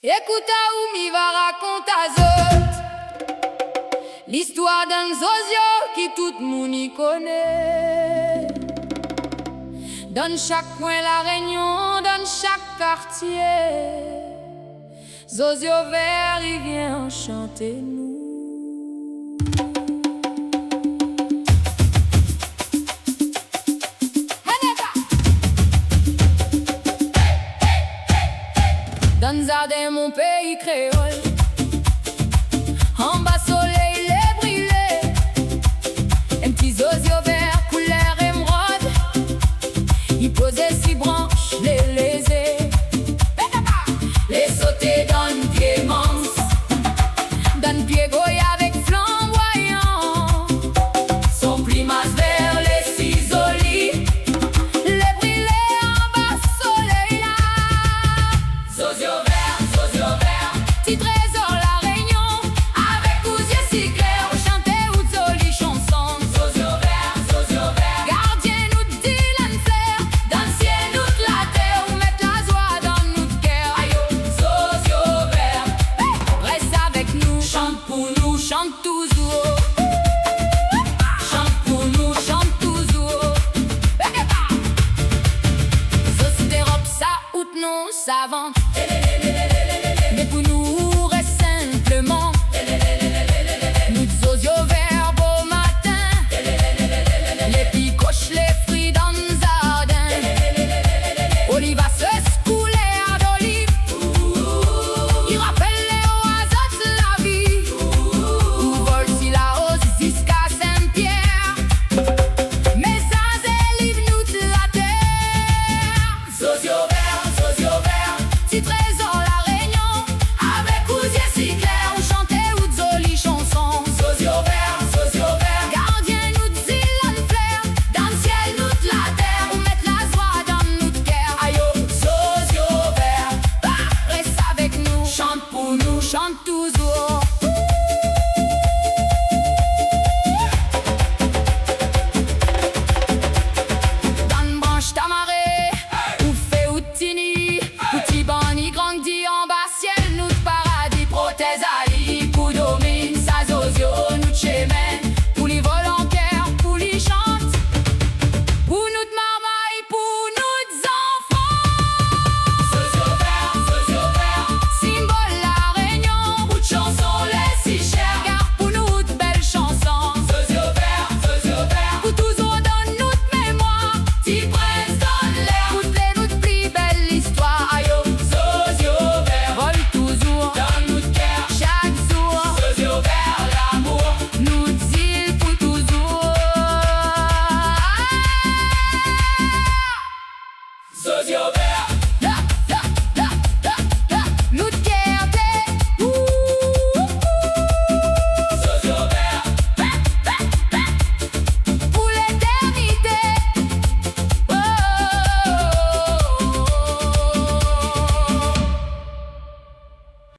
Écoute où m'y va raconte à zot l'histoire d'un zozio qui tout le monde y connaît. Dans chaque coin la Réunion, dans chaque quartier, Zozio vert il vient chanter nous. Dans le jardin mon pays créole, en bas soleil les brûlé, un petit zozio vert couleur émeraude, il posait six branches, les lésés, les sauter dans le pied manse, dans le pied goy avec flamboyant, son primas vert les cisolis, les brûlé en bas soleil là. Zozio vert, petit trésor la Réunion, avec ousier si clair, on chantait ou jolies chansons. Zozio vert, gardien nous dit l'enfer, dans le ciel nous de la terre, ou mettre la joie dans notre cœur. Aïe, Zozio vert, reste avec nous, chante pour nous, chante toujours. Chante pour nous, chante toujours. Zozio d'Europe, ça out non savant. Mais pour nous reste simplement nous zozio vert beau matin, les picoches, les fruits dans le jardin, olive à se couler à d'olive, il rappelle les oiseaux de la vie, où vole si la hausse jusqu'à Saint-Pierre, mais ça c'est livre nous de la terre. Zozio vert, petit trésor